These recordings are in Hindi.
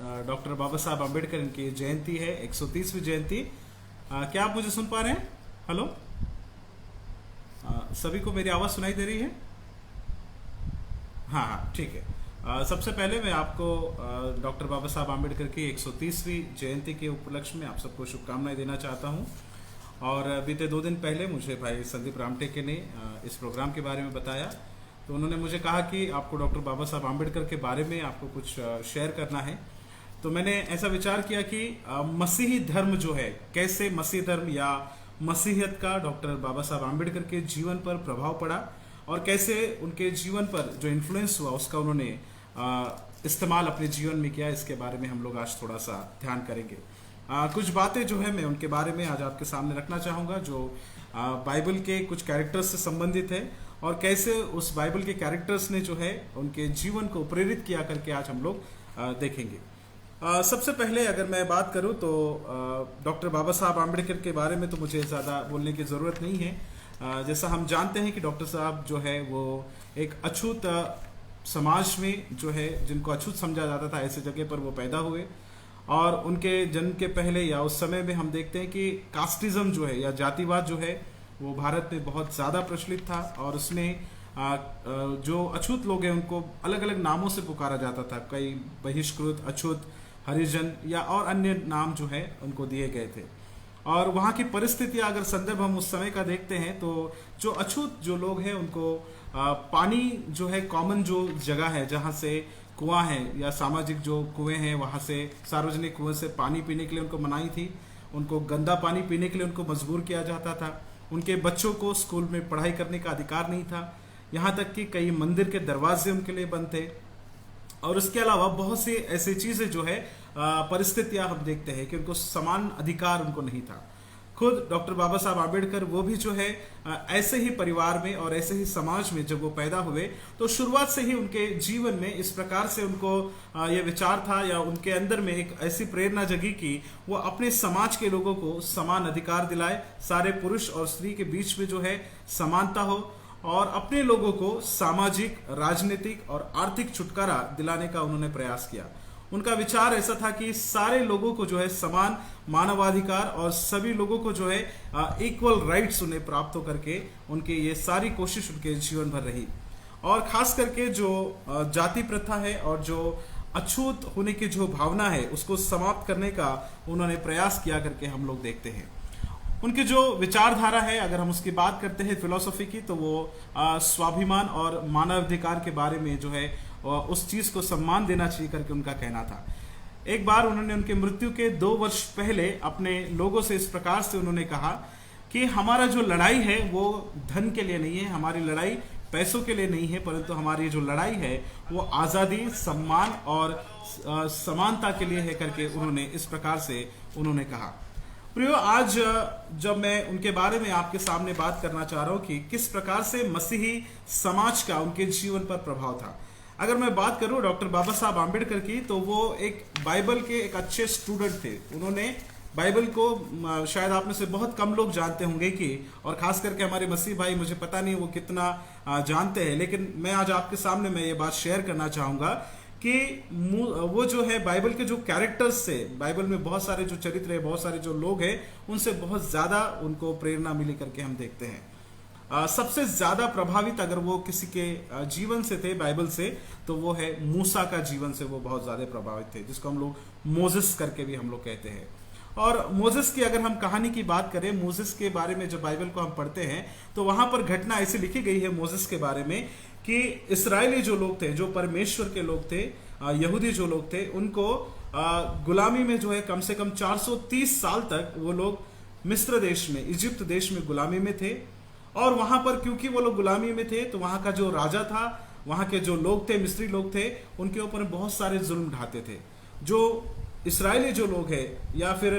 डॉक्टर बाबा साहब आम्बेडकर इनकी जयंती है, 130वीं जयंती। क्या आप मुझे सुन पा रहे हैं? हेलो, सभी को मेरी आवाज़ सुनाई दे रही है? हाँ हाँ, ठीक है। सबसे पहले मैं आपको डॉक्टर बाबा साहब आम्बेडकर की 130वीं जयंती के उपलक्ष्य में आप सबको शुभकामनाएं देना चाहता हूँ। और बीते 2 दिन पहले मुझे भाई संदीप रामटेके ने इस प्रोग्राम के बारे में बताया, तो उन्होंने मुझे कहा कि आपको डॉक्टर बाबा साहब आम्बेडकर के बारे में आपको कुछ शेयर करना है। तो मैंने ऐसा विचार किया कि मसीही धर्म जो है, कैसे मसीही धर्म या मसीहियत का डॉक्टर बाबा साहब आम्बेडकर के जीवन पर प्रभाव पड़ा और कैसे उनके जीवन पर जो इन्फ्लुएंस हुआ उसका उन्होंने इस्तेमाल अपने जीवन में किया, इसके बारे में हम लोग आज थोड़ा सा ध्यान करेंगे। कुछ बातें जो है मैं उनके बारे में आज आपके सामने रखना चाहूँगा जो बाइबल के कुछ कैरेक्टर्स से संबंधित है और कैसे उस बाइबल के कैरेक्टर्स ने जो है उनके जीवन को प्रेरित किया करके आज हम लोग देखेंगे। सबसे पहले अगर मैं बात करूं तो डॉक्टर बाबा साहब आम्बेडकर के बारे में तो मुझे ज़्यादा बोलने की ज़रूरत नहीं है। जैसा हम जानते हैं कि डॉक्टर साहब जो है वो एक अछूत समाज में जो है, जिनको अछूत समझा जाता था, ऐसे जगह पर वो पैदा हुए। और उनके जन्म के पहले या उस समय में हम देखते हैं कि कास्टिज्म जो है या जातिवाद जो है वो भारत में बहुत ज़्यादा प्रचलित था और उसमें जो अछूत लोग हैं उनको अलग अलग नामों से पुकारा जाता था। कई बहिष्कृत, अछूत, हरिजन या और अन्य नाम जो है उनको दिए गए थे। और वहाँ की परिस्थितियाँ अगर संदर्भ हम उस समय का देखते हैं तो जो अछूत जो लोग हैं उनको पानी जो है, कॉमन जो जगह है जहाँ से कुआं है या सामाजिक जो कुएं हैं वहाँ से, सार्वजनिक कुएं से पानी पीने के लिए उनको मनाही थी। उनको गंदा पानी पीने के लिए उनको मजबूर किया जाता था। उनके बच्चों को स्कूल में पढ़ाई करने का अधिकार नहीं था। यहाँ तक कि कई मंदिर के दरवाजे उनके लिए बंद थे। और उसके अलावा बहुत सी ऐसी चीज़ें जो है परिस्थितियाँ हम देखते हैं कि उनको समान अधिकार उनको नहीं था। खुद डॉक्टर बाबा साहब आम्बेडकर वो भी जो है ऐसे ही परिवार में और ऐसे ही समाज में जब वो पैदा हुए तो शुरुआत से ही उनके जीवन में इस प्रकार से उनको ये विचार था या उनके अंदर में एक ऐसी प्रेरणा जगी कि वो अपने समाज के लोगों को समान अधिकार दिलाए, सारे पुरुष और स्त्री के बीच में जो है समानता हो और अपने लोगों को सामाजिक, राजनीतिक और आर्थिक छुटकारा दिलाने का उन्होंने प्रयास किया। उनका विचार ऐसा था कि सारे लोगों को जो है समान मानवाधिकार और सभी लोगों को जो है इक्वल राइट्स उन्हें प्राप्त होकर के उनकी ये सारी कोशिश उनके जीवन भर रही। और खास करके जो जाति प्रथा है और जो अछूत होने की जो भावना है उसको समाप्त करने का उन्होंने प्रयास किया करके हम लोग देखते हैं। उनकी जो विचारधारा है, अगर हम उसकी बात करते हैं फिलॉसफी की, तो वो स्वाभिमान और मानवाधिकार के बारे में जो है उस चीज़ को सम्मान देना चाहिए करके उनका कहना था। एक बार उन्होंने उनके मृत्यु के 2 वर्ष पहले अपने लोगों से इस प्रकार से उन्होंने कहा कि हमारा जो लड़ाई है वो धन के लिए नहीं है, हमारी लड़ाई पैसों के लिए नहीं है, परंतु हमारी जो लड़ाई है वो आज़ादी, सम्मान और समानता के लिए है करके उन्होंने इस प्रकार से उन्होंने कहा। प्रियो, आज जब मैं उनके बारे में आपके सामने बात करना चाह रहा हूँ कि किस प्रकार से मसीही समाज का उनके जीवन पर प्रभाव था। अगर मैं बात करूँ डॉक्टर बाबा साहब आम्बेडकर की, तो वो एक बाइबल के एक अच्छे स्टूडेंट थे। उन्होंने बाइबल को शायद आप में से बहुत कम लोग जानते होंगे कि, और खास करके हमारे मसीह भाई, मुझे पता नहीं वो कितना जानते हैं, लेकिन मैं आज आपके सामने मैं ये बात शेयर करना चाहूँगा कि वो जो है बाइबल के जो कैरेक्टर्स से, बाइबल में बहुत सारे जो चरित्र है, बहुत सारे जो लोग हैं, उनसे बहुत ज़्यादा उनको प्रेरणा मिली करके हम देखते हैं। सबसे ज़्यादा प्रभावित अगर वो किसी के जीवन से थे बाइबल से, तो वो है मूसा का जीवन से वो बहुत ज़्यादा प्रभावित थे, जिसको हम लोग मोसेस करके भी हम लोग कहते हैं। और मोसेस की अगर हम कहानी की बात करें, मोसेस के बारे में जब बाइबल को हम पढ़ते हैं तो वहाँ पर घटना ऐसी लिखी गई है मोसेस के बारे में कि इस्राएली जो लोग थे, जो परमेश्वर के लोग थे, यहूदी जो लोग थे, उनको गुलामी में जो है कम से कम 430 साल तक वो लोग मिस्र देश में, इजिप्ट देश में गुलामी में थे। और वहाँ पर क्योंकि वो लोग गुलामी में थे तो वहाँ का जो राजा था, वहाँ के जो लोग थे, मिस्री लोग थे, उनके ऊपर बहुत सारे जुल्म ढाते थे। जो इस्राएली जो लोग हैं या फिर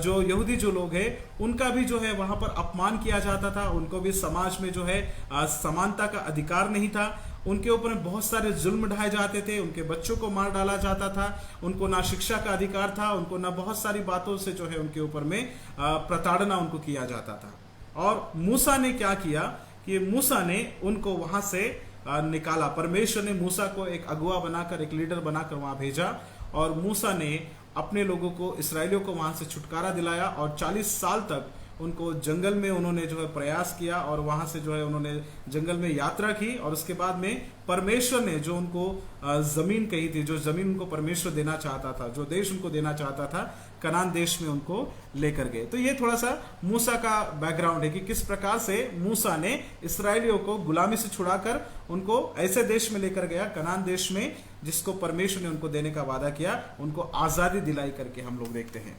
जो यहूदी जो लोग हैं, उनका भी जो है वहाँ पर अपमान किया जाता था। उनको भी समाज में जो है समानता का अधिकार नहीं था। उनके ऊपर बहुत सारे जुल्म ढाए जाते थे, उनके बच्चों को मार डाला जाता था, उनको ना शिक्षा का अधिकार था, उनको ना बहुत सारी बातों से जो है उनके ऊपर में प्रताड़ना उनको किया जाता था। और मूसा ने क्या किया कि मूसा ने उनको वहां से निकाला। परमेश्वर ने मूसा को एक अगुआ बनाकर, एक लीडर बनाकर वहां भेजा और मूसा ने अपने लोगों को, इसराइलियों को वहां से छुटकारा दिलाया और 40 साल तक उनको जंगल में उन्होंने जो है प्रयास किया और वहां से जो है उन्होंने जंगल में यात्रा की। और उसके बाद में परमेश्वर ने जो उनको जमीन कही थी, जो जमीन उनको परमेश्वर देना चाहता था, जो देश उनको देना चाहता था, कनान देश में उनको लेकर गए। तो ये थोड़ा सा मूसा का बैकग्राउंड है कि किस प्रकार से मूसा ने इसराइलियों को गुलामी से छुड़ाकर उनको ऐसे देश में लेकर गया, कनान देश में, जिसको परमेश्वर ने उनको देने का वादा किया, उनको आजादी दिलाई करके हम लोग देखते हैं।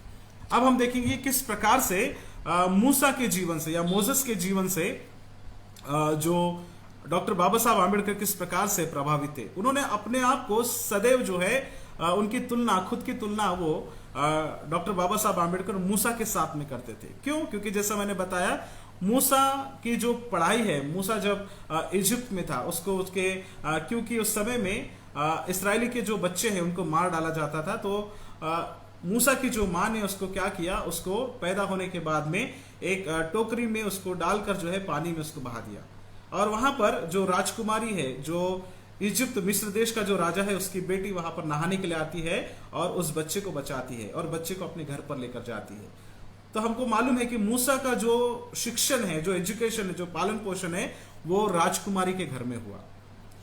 अब हम देखेंगे किस प्रकार से मूसा के जीवन से या मोसेस के जीवन से जो डॉक्टर बाबा साहब आम्बेडकर किस प्रकार से प्रभावित थे। उन्होंने अपने आप को सदैव जो है उनकी तुलना, खुद की तुलना वो डॉक्टर बाबा साहब आम्बेडकर मूसा के साथ में करते थे। क्यों? क्योंकि जैसा मैंने बताया, मूसा की जो पढ़ाई है, मूसा जब इजिप्ट में था, उसको उसके क्योंकि उस समय में इसराइली के जो बच्चे हैं उनको मार डाला जाता था, तो मूसा की जो माँ ने उसको क्या किया, उसको पैदा होने के बाद में एक टोकरी में उसको डालकर जो है पानी में उसको बहा दिया। और वहां पर जो राजकुमारी है, जो इजिप्त मिस्र देश का जो राजा है, उसकी बेटी वहां पर नहाने के लिए आती है और उस बच्चे को बचाती है और बच्चे को अपने घर पर लेकर जाती है। तो हमको मालूम है कि मूसा का जो शिक्षण है, जो एजुकेशन है, जो पालन पोषण है, वो राजकुमारी के घर में हुआ।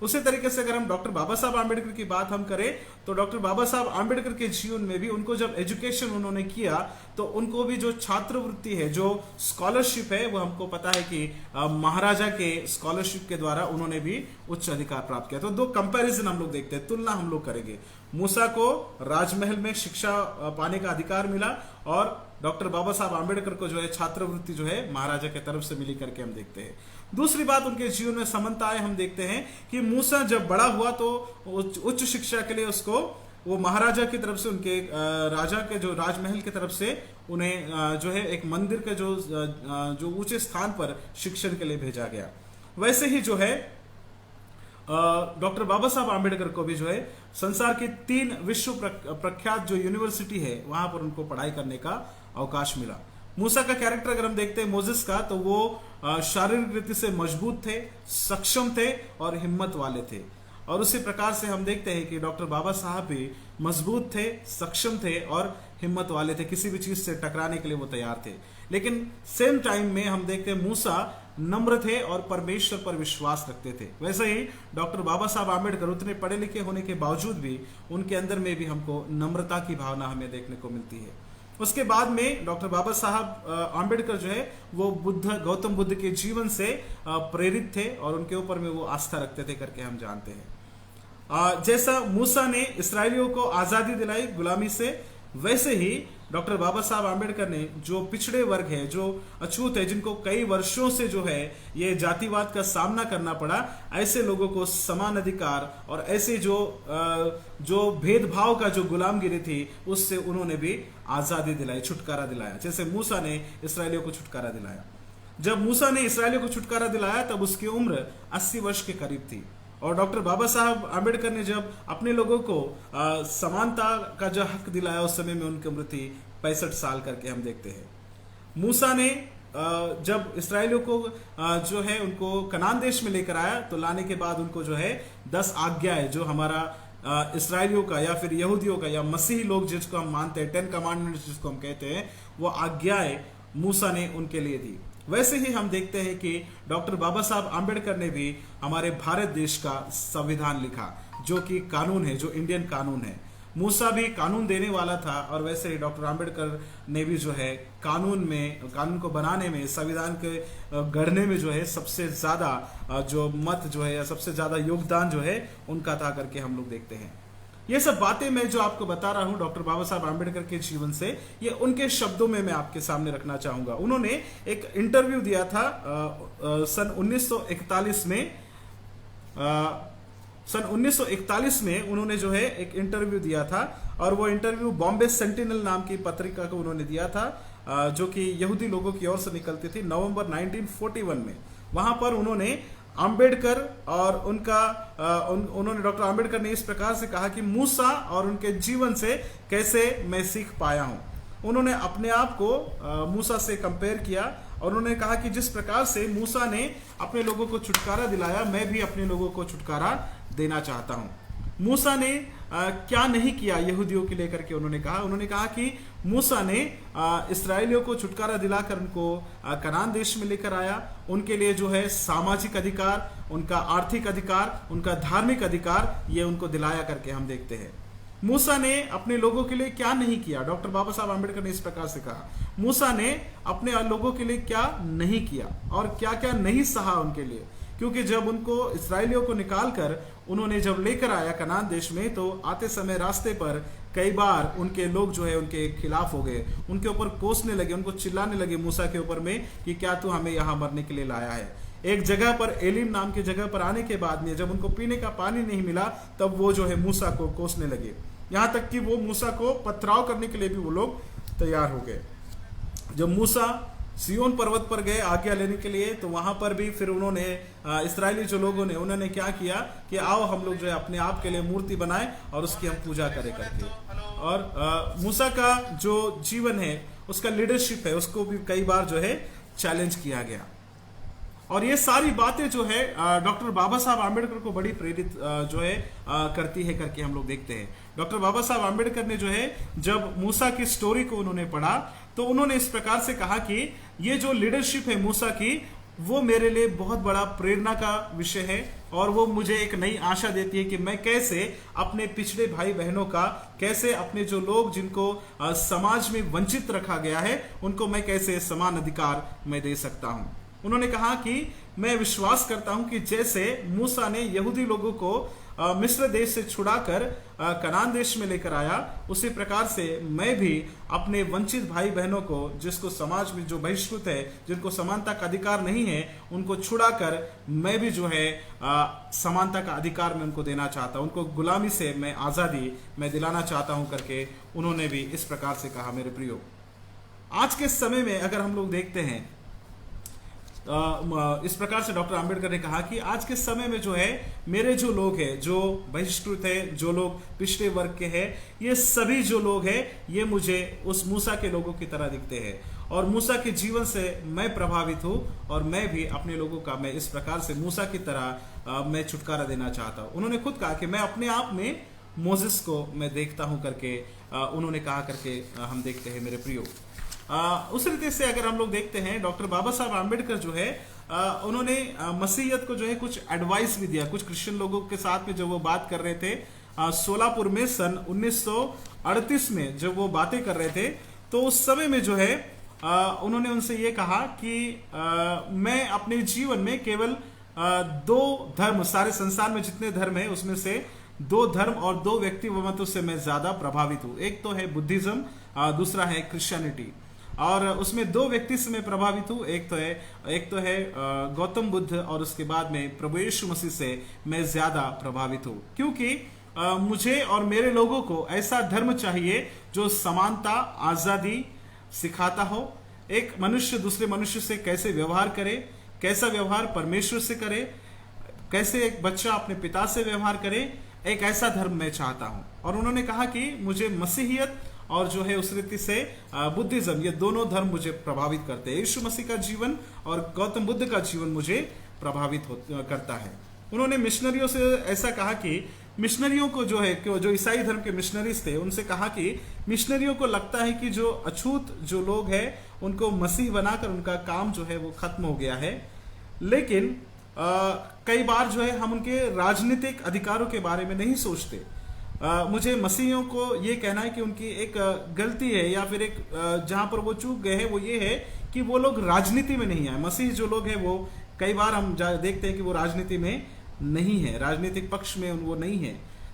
उसी तरीके से अगर हम डॉक्टर बाबा साहब आम्बेडकर की बात हम करें, तो डॉक्टर बाबा साहब आम्बेडकर के जीवन में भी उनको जब एजुकेशन उन्होंने किया, तो उनको भी जो छात्रवृत्ति है, जो स्कॉलरशिप है, वो हमको पता है कि महाराजा के स्कॉलरशिप के द्वारा उन्होंने भी उच्च अधिकार प्राप्त किया। तो दो कंपैरिजन हम लोग देखते हैं, तुलना हम लोग करेंगे। मूसा को राजमहल में शिक्षा पाने का अधिकार मिला और डॉक्टर बाबा साहब आम्बेडकर को जो है छात्रवृत्ति जो है महाराजा की तरफ से मिली करके हम देखते हैं। दूसरी बात, उनके जीवन में समानताएं हम देखते हैं कि मूसा जब बड़ा हुआ तो उच्च शिक्षा के लिए उसको वो महाराजा की तरफ से, उनके राजा के जो राजमहल की तरफ से उन्हें जो है एक मंदिर के जो ऊंचे स्थान पर शिक्षण के लिए भेजा गया। वैसे ही जो है डॉक्टर बाबा साहब आम्बेडकर को भी जो है संसार की 3 विश्व प्रख्यात जो यूनिवर्सिटी है, वहां पर उनको पढ़ाई करने का अवकाश मिला। मूसा का कैरेक्टर अगर हम देखते हैं मोसेस का, तो वो शारीरिक रीति से मजबूत थे, सक्षम थे और हिम्मत वाले थे। और उसी प्रकार से हम देखते हैं कि डॉक्टर बाबा साहब भी मजबूत थे, सक्षम थे और हिम्मत वाले थे, किसी भी चीज से टकराने के लिए वो तैयार थे। लेकिन सेम टाइम में हम देखते हैं मूसा नम्र थे और परमेश्वर पर विश्वास रखते थे। वैसे ही डॉक्टर बाबा साहब आम्बेडकर उतने पढ़े लिखे होने के बावजूद भी उनके अंदर में भी हमको नम्रता की भावना हमें देखने को मिलती है। उसके बाद में डॉक्टर बाबा साहब आम्बेडकर जो है वो गौतम बुद्ध के जीवन से प्रेरित थे और उनके ऊपर में वो आस्था रखते थे करके हम जानते हैं। जैसा मूसा ने इसराइलियों को आजादी दिलाई गुलामी से, वैसे ही डॉक्टर बाबा साहब आम्बेडकर ने जो पिछड़े वर्ग है, जो अछूत है, जिनको कई वर्षों से जो है ये जातिवाद का सामना करना पड़ा, ऐसे लोगों को समान अधिकार और ऐसे जो भेदभाव का जो गुलामगिरी थी उससे उन्होंने भी आजादी दिलाई, छुटकारा दिलाया। जैसे मूसा ने इसराइलियों को छुटकारा दिलाया। जब मूसा ने इसराइलियों को छुटकारा दिलाया तब उसकी उम्र 80 वर्ष के करीब थी। और डॉक्टर बाबा साहब आम्बेडकर ने जब अपने लोगों को समानता का जो हक दिलाया, उस समय में उनकी उम्र थी 65 साल करके हम देखते हैं। मूसा ने जब इसराइलियों को जो है उनको कनान देश में लेकर आया, तो लाने के बाद उनको जो है 10 आज्ञाएं, जो हमारा इसराइलियों का या फिर यहूदियों का या मसीही लोग जिसको हम मानते हैं, 10 कमांडमेंट्स जिसको हम कहते हैं, वो आज्ञाएं मूसा ने उनके लिए दी। वैसे ही हम देखते हैं कि डॉक्टर बाबा साहब आम्बेडकर ने भी हमारे भारत देश का संविधान लिखा, जो कि कानून है, जो इंडियन कानून है। मूसा भी कानून देने वाला था और वैसे ही डॉक्टर आम्बेडकर ने भी जो है कानून को बनाने में, संविधान के गढ़ने में जो है सबसे ज्यादा जो मत जो है या सबसे ज्यादा योगदान जो है उनका था करके हम लोग देखते हैं। ये सब बातें मैं जो आपको बता रहा हूं डॉक्टर बाबा साहब आम्बेडकर के जीवन से, ये उनके शब्दों में मैं आपके सामने रखना चाहूंगा। उन्होंने एक इंटरव्यू दिया था सन 1941 में। सन 1941 में उन्होंने जो है एक इंटरव्यू दिया था और वो इंटरव्यू बॉम्बे सेंटिनल नाम की पत्रिका को उन्होंने दिया था, जो कि यहूदी लोगों की ओर से निकलती थी, नवंबर 1941 में। वहां पर उन्होंने आम्बेडकर और उन्होंने डॉक्टर आम्बेडकर ने इस प्रकार से कहा कि मूसा और उनके जीवन से कैसे मैं सीख पाया हूं। उन्होंने अपने आप को मूसा से कंपेयर किया और उन्होंने कहा कि जिस प्रकार से मूसा ने अपने लोगों को छुटकारा दिलाया, मैं भी अपने लोगों को छुटकारा देना चाहता हूं। मूसा ने क्या नहीं किया यहूदियों के लेकर के उन्होंने कहा कि मूसा ने इस्राएलियों को छुटकारा दिलाकर उनको कनान देश में लेकर आया। उनके लिए जो है सामाजिक अधिकार, उनका आर्थिक अधिकार, उनका धार्मिक अधिकार, ये उनको दिलाया करके हम देखते हैं। मूसा ने अपने लोगों के लिए क्या नहीं किया, डॉक्टर बाबा साहब आम्बेडकर ने इस प्रकार से कहा, मूसा ने अपने लोगों के लिए क्या नहीं किया और क्या क्या नहीं सहा उनके लिए। क्योंकि जब उनको इस्राएलियों को निकालकर उन्होंने जब लेकर आया कनान देश में, तो आते समय रास्ते पर कई बार उनके लोग जो है उनके खिलाफ हो गए, उनके ऊपर कोसने लगे, उनको चिल्लाने लगे मूसा के ऊपर में कि क्या तू हमें यहाँ मरने के लिए लाया है। एक जगह पर एलिम नाम की जगह पर आने के बाद में जब उनको पीने का पानी नहीं मिला, तब वो जो है मूसा को कोसने लगे, यहाँ तक कि वो मूसा को पथराव करने के लिए भी वो लोग तैयार हो गए। जब मूसा सियोन पर्वत पर गए आज्ञा लेने के लिए, तो वहां पर भी फिर उन्होंने इस्राएली जो लोगों ने उन्होंने क्या किया कि आओ हम लोग जो है अपने आप के लिए मूर्ति बनाए और उसकी हम पूजा करें करके। और मूसा का जो जीवन है, उसका लीडरशिप है, उसको भी कई बार जो है चैलेंज किया गया। और ये सारी बातें जो है डॉक्टर बाबा साहब आम्बेडकर को बड़ी प्रेरित जो है करती है करके हम लोग देखते हैं। डॉक्टर बाबा साहब आम्बेडकर ने जो है जब मूसा की स्टोरी को उन्होंने पढ़ा, तो उन्होंने इस प्रकार से कहा कि ये जो लीडरशिप है मूसा की, वो मेरे लिए बहुत बड़ा प्रेरणा का विषय है और वो मुझे एक नई आशा देती है कि मैं कैसे अपने पिछड़े भाई बहनों का, कैसे अपने जो लोग जिनको समाज में वंचित रखा गया है, उनको मैं कैसे समान अधिकार मैं दे सकता हूं। उन्होंने कहा कि मैं विश्वास करता हूं कि जैसे मूसा ने यहूदी लोगों को मिस्र देश से छुड़ाकर कनान देश में लेकर आया, उसी प्रकार से मैं भी अपने वंचित भाई बहनों को, जिसको समाज में जो बहिष्कृत है, जिनको समानता का अधिकार नहीं है, उनको छुड़ाकर मैं भी जो है समानता का अधिकार मैं उनको देना चाहता हूं, उनको गुलामी से मैं आजादी मैं दिलाना चाहता हूं करके उन्होंने भी इस प्रकार से कहा। मेरे प्रियो, आज के समय में अगर हम लोग देखते हैं, इस प्रकार से डॉक्टर आम्बेडकर ने कहा कि आज के समय में जो है मेरे जो लोग हैं, जो बहिष्कृत है, जो लोग पिछड़े वर्ग के हैं, ये सभी जो लोग हैं, ये मुझे उस मूसा के लोगों की तरह दिखते हैं और मूसा के जीवन से मैं प्रभावित हूं और मैं भी अपने लोगों का मैं इस प्रकार से मूसा की तरह मैं छुटकारा देना चाहता हूं। उन्होंने खुद कहा कि मैं अपने आप में मोसेस को मैं देखता हूं करके उन्होंने कहा करके हम देखते हैं। मेरे प्रियो, उस रीति से अगर हम लोग देखते हैं, डॉक्टर बाबा साहब आम्बेडकर जो है उन्होंने मसीहियत को जो है कुछ एडवाइस भी दिया कुछ क्रिश्चियन लोगों के साथ में। जब वो बात कर रहे थे सोलापुर में सन 1938 में जब वो बातें कर रहे थे, तो उस समय में जो है उन्होंने उनसे ये कहा कि मैं अपने जीवन में केवल दो धर्म, सारे संसार में जितने धर्म है उसमें से दो धर्म और दो व्यक्तित्वों से मैं ज्यादा प्रभावित हूँ। एक तो है बुद्धिज्म, दूसरा है क्रिश्चियनिटी, और उसमें दो व्यक्ति से मैं प्रभावित हूँ। एक तो है गौतम बुद्ध और उसके बाद में प्रभु यीशु मसीह से मैं ज्यादा प्रभावित हूँ, क्योंकि मुझे और मेरे लोगों को ऐसा धर्म चाहिए जो समानता, आजादी सिखाता हो। एक मनुष्य दूसरे मनुष्य से कैसे व्यवहार करे, कैसा व्यवहार परमेश्वर से करे, कैसे एक बच्चा अपने पिता से व्यवहार करे, एक ऐसा धर्म मैं चाहता हूं। और उन्होंने कहा कि मुझे मसीहियत और जो है उस रीति से बुद्धिज्म, ये दोनों धर्म मुझे प्रभावित करते हैं। यीशु मसीह का जीवन और गौतम बुद्ध का जीवन मुझे प्रभावित करता है। उन्होंने मिशनरियों से ऐसा कहा कि मिशनरियों को जो है, जो ईसाई धर्म के मिशनरीज थे, उनसे कहा कि मिशनरियों को लगता है कि जो अछूत जो लोग हैं उनको मसीह बनाकर उनका काम जो है वो खत्म हो गया है, लेकिन कई बार जो है हम उनके राजनीतिक अधिकारों के बारे में नहीं सोचते। मुझे मसीहियों को ये कहना है कि उनकी एक गलती है या फिर एक जहां पर वो चूक गए हैं वो ये है कि वो लोग राजनीति में नहीं आए। मसीह जो लोग हैं वो कई बार हम देखते हैं कि वो राजनीति में नहीं है, राजनीतिक पक्ष में वो नहीं है।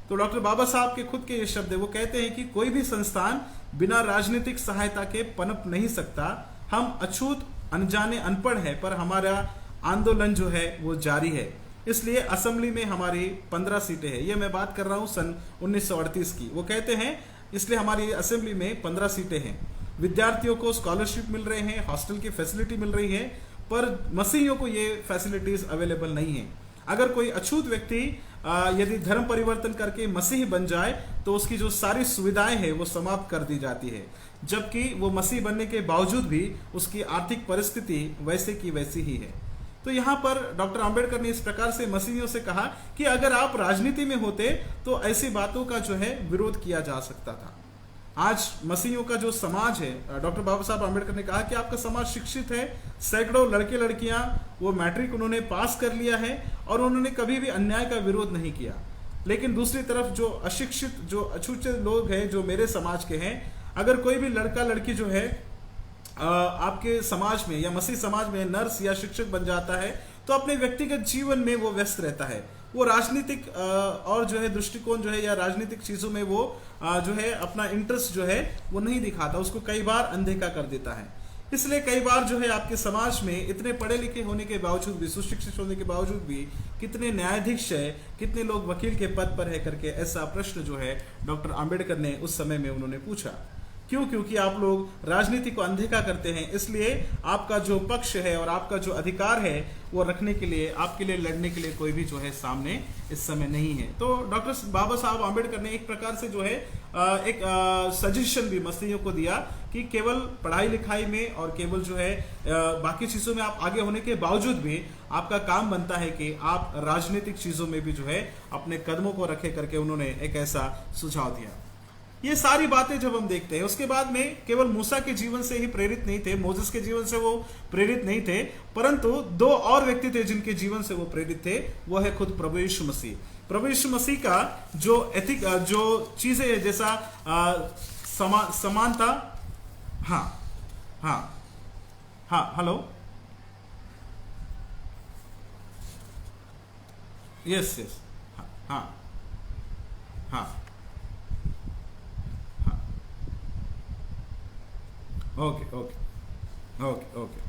तो डॉक्टर बाबा साहब के खुद के ये शब्द है, वो कहते हैं कि कोई भी संस्थान बिना राजनीतिक सहायता के पनप नहीं सकता। हम अछूत, अनजाने, अनपढ़ है, पर हमारा आंदोलन जो है वो जारी है। इसलिए असेंबली में हमारी 15 सीटें हैं। ये मैं बात कर रहा हूं सन 1938 की। वो कहते हैं इसलिए हमारी असेंबली में 15 सीटें हैं। विद्यार्थियों को स्कॉलरशिप मिल रहे हैं, हॉस्टल की फैसिलिटी मिल रही है, पर मसीहियों को ये फैसिलिटीज अवेलेबल नहीं है। अगर कोई अछूत व्यक्ति यदि धर्म परिवर्तन करके मसीही बन जाए तो उसकी जो सारी सुविधाएं हैं वो समाप्त कर दी जाती है, जबकि वो मसीह बनने के बावजूद भी उसकी आर्थिक परिस्थिति वैसे की वैसी ही है। तो यहाँ पर डॉक्टर आंबेडकर ने इस प्रकार से मसीहियों से कहा कि अगर आप राजनीति में होते तो ऐसी बातों का जो है विरोध किया जा सकता था। आज मसीहियों का जो समाज है, डॉक्टर बाबा साहब आंबेडकर ने कहा कि आपका समाज शिक्षित है, सैकड़ों लड़के लड़कियां वो मैट्रिक उन्होंने पास कर लिया है और उन्होंने कभी भी अन्याय का विरोध नहीं किया। लेकिन दूसरी तरफ जो अशिक्षित, जो अछूते लोग हैं, जो मेरे समाज के हैं, अगर कोई भी लड़का लड़की जो है आपके समाज में या मसीह समाज में नर्स या शिक्षक बन जाता है तो अपने व्यक्तिगत जीवन में वो व्यस्त रहता है। वो राजनीतिक और जो है दृष्टिकोण जो है या राजनीतिक चीजों में वो जो है अपना इंटरेस्ट जो है वो नहीं दिखाता, उसको कई बार अनदेखा कर देता है। इसलिए कई बार जो है आपके समाज में इतने पढ़े लिखे होने के बावजूद भी, सुशिक्षित होने के बावजूद भी कितने न्यायाधीश है, कितने लोग वकील के पद पर है करके ऐसा प्रश्न जो है डॉक्टर आंबेडकर ने उस समय में उन्होंने पूछा। क्यों? क्योंकि आप लोग राजनीति को अनदेखा करते हैं, इसलिए आपका जो पक्ष है और आपका जो अधिकार है वो रखने के लिए, आपके लिए लड़ने के लिए कोई भी जो है सामने इस समय नहीं है। तो डॉक्टर बाबा साहब आंबेडकर ने एक प्रकार से जो है एक सजेशन भी मसीहियों को दिया कि केवल पढ़ाई लिखाई में और केवल जो है बाकी चीजों में आप आगे होने के बावजूद भी आपका काम बनता है कि आप राजनीतिक चीजों में भी जो है अपने कदमों को रखे करके उन्होंने एक ऐसा सुझाव दिया। ये सारी बातें जब हम देखते हैं, उसके बाद में केवल मूसा के जीवन से ही प्रेरित नहीं थे, मोसेस के जीवन से वो प्रेरित नहीं थे, परंतु दो और व्यक्ति थे जिनके जीवन से वो प्रेरित थे। वो है खुद प्रभु यीशु मसीह। प्रभु यीशु मसीह का जो एथिक, जो चीजें है, जैसा समानता, हाँ हाँ हाँ, हेलो, यस यस, हाँ हाँ, ओके ओके ओके ओके,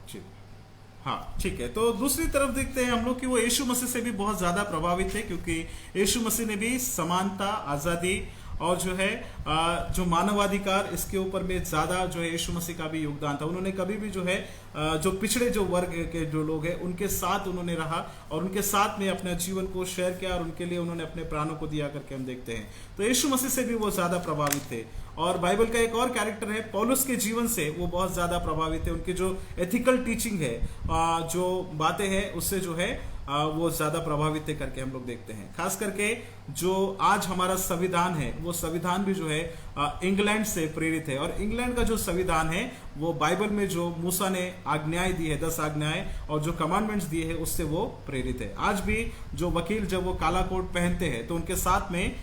ठीक, हाँ ठीक है। तो दूसरी तरफ देखते हैं हम लोग कि वो यीशु मसीह से भी बहुत ज्यादा प्रभावित थे, क्योंकि यीशु मसीह ने भी समानता, आजादी और जो है जो मानवाधिकार, इसके ऊपर में ज्यादा जो है यीशु मसीह का भी योगदान था। उन्होंने कभी भी जो है जो पिछड़े जो वर्ग के जो लोग हैं उनके साथ उन्होंने रहा और उनके साथ में अपने जीवन को शेयर किया और उनके लिए उन्होंने अपने प्राणों को दिया करके हम देखते हैं। तो यीशु मसीह से भी वो ज्यादा प्रभावित थे। और बाइबल का एक और कैरेक्टर है पौलुस के जीवन से वो बहुत ज्यादा प्रभावित थे। उनकी जो एथिकल टीचिंग है, जो बातें हैं, उससे जो है वो ज्यादा प्रभावित थे करके हम लोग देखते हैं। खास करके जो आज हमारा संविधान है, वो संविधान भी जो है इंग्लैंड से प्रेरित है। और इंग्लैंड का जो संविधान है वो बाइबल में जो मूसा ने आज्ञाएं दी है, 10 आज्ञाएं और जो कमांडमेंट्स दिए हैं, उससे वो प्रेरित है। आज भी जो वकील जब वो काला कोट पहनते हैं तो उनके साथ में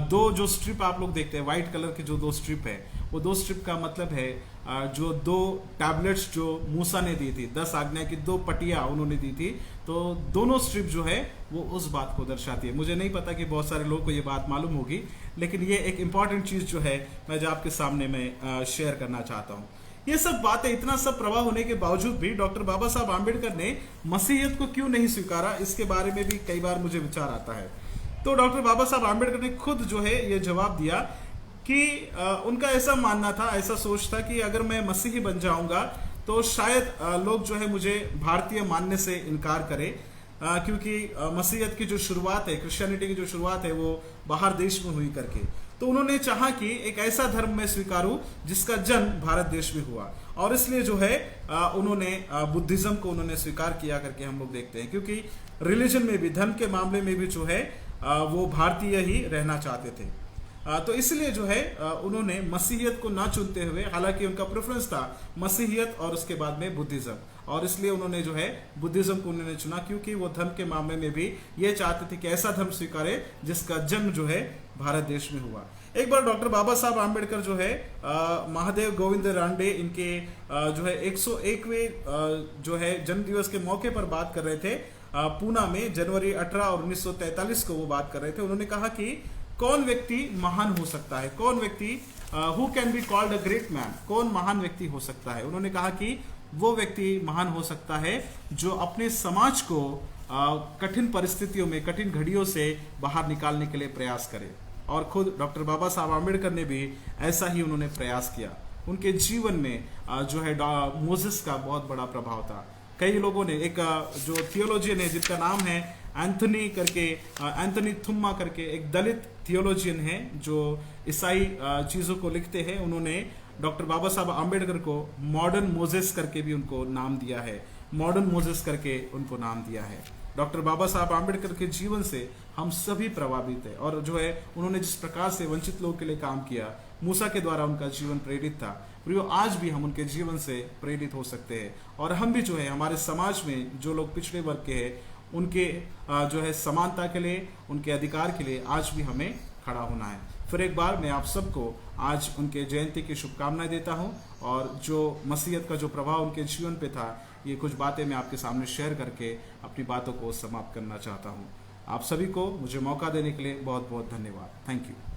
दो जो स्ट्रिप आप लोग देखते हैं, व्हाइट कलर की जो दो स्ट्रिप है, वो दो स्ट्रिप का मतलब है जो दो टैबलेट्स जो मूसा ने दी थी, 10 आज्ञा की 2 पटिया उन्होंने दी थी, तो दोनों स्ट्रिप जो है वो उस बात को दर्शाती है। मुझे नहीं पता कि बहुत सारे लोगों को ये बात मालूम होगी, लेकिन ये एक इंपॉर्टेंट चीज जो है मैं जो आपके सामने में शेयर करना चाहता हूँ। ये सब बातें, इतना सब प्रभाव होने के बावजूद भी डॉक्टर बाबा साहब आंबेडकर ने मसीहियत को क्यों नहीं स्वीकारा, इसके बारे में भी कई बार मुझे विचार आता है। तो डॉक्टर बाबा साहब आंबेडकर ने खुद जो है ये जवाब दिया कि उनका ऐसा मानना था, ऐसा सोच था कि अगर मैं मसीही बन जाऊंगा तो शायद लोग जो है मुझे भारतीय मानने से इनकार करें, क्योंकि मसीहत की जो शुरुआत है, क्रिश्चियनिटी की जो शुरुआत है, वो बाहर देश में हुई करके। तो उन्होंने चाहा कि एक ऐसा धर्म मैं स्वीकारूं जिसका जन्म भारत देश में हुआ, और इसलिए जो है उन्होंने बुद्धिज्म को उन्होंने स्वीकार किया करके हम लोग देखते हैं। क्योंकि रिलीजन में भी, धर्म के मामले में भी जो है वो भारतीय ही रहना चाहते थे। तो इसलिए जो है उन्होंने मसीहियत को ना चुनते हुए, हालांकि उनका प्रेफरेंस था मसीहियत और उसके बाद में बुद्धिज्म, और इसलिए उन्होंने जो है बुद्धिज्म को उन्होंने चुना, क्योंकि वो धर्म के मामले में भी ये चाहते थे कि ऐसा धर्म स्वीकारे जिसका जन्म जो है भारत देश में हुआ। एक बार डॉक्टर बाबा साहब आंबेडकर जो है महादेव गोविंद रानडे, इनके जो है 101वें जो है जन्म दिवस के मौके पर बात कर रहे थे पूना में, जनवरी 18 और 1943 को वो बात कर रहे थे। उन्होंने कहा कि कौन व्यक्ति महान हो सकता है, कौन व्यक्ति who can be called a great man, कौन महान व्यक्ति हो सकता है। उन्होंने कहा कि वो व्यक्ति महान हो सकता है जो अपने समाज को कठिन परिस्थितियों में, कठिन घड़ियों से बाहर निकालने के लिए प्रयास करे। और खुद डॉक्टर बाबा साहब आंबेडकर ने भी ऐसा ही उन्होंने प्रयास किया। उनके जीवन में जो है मोसेस का बहुत बड़ा प्रभाव था। कई लोगों ने एक जो थियोलॉजियन है जिनका नाम है एंथनी करके, एंथनी थुम्मा करके, एक दलित थियोलॉजियन है जो ईसाई चीज़ों को लिखते हैं, उन्होंने डॉक्टर बाबा साहब आम्बेडकर को मॉडर्न मोजेस करके भी उनको नाम दिया है, मॉडर्न मोजेस करके उनको नाम दिया है। डॉक्टर बाबा साहब आम्बेडकर के जीवन से हम सभी प्रभावित है, और जो है उन्होंने जिस प्रकार से वंचित लोगों के लिए काम किया, मूसा के द्वारा उनका जीवन प्रेरित था, प्रियो आज भी हम उनके जीवन से प्रेरित हो सकते हैं। और हम भी जो है हमारे समाज में जो लोग पिछड़े वर्ग के हैं उनके जो है समानता के लिए, उनके अधिकार के लिए आज भी हमें खड़ा होना है। फिर एक बार मैं आप सबको आज उनके जयंती की शुभकामनाएं देता हूं, और जो मसीहत का जो प्रभाव उनके जीवन पे था, ये कुछ बातें मैं आपके सामने शेयर करके अपनी बातों को समाप्त करना चाहता हूं। आप सभी को मुझे मौका देने के लिए बहुत बहुत धन्यवाद। Thank you.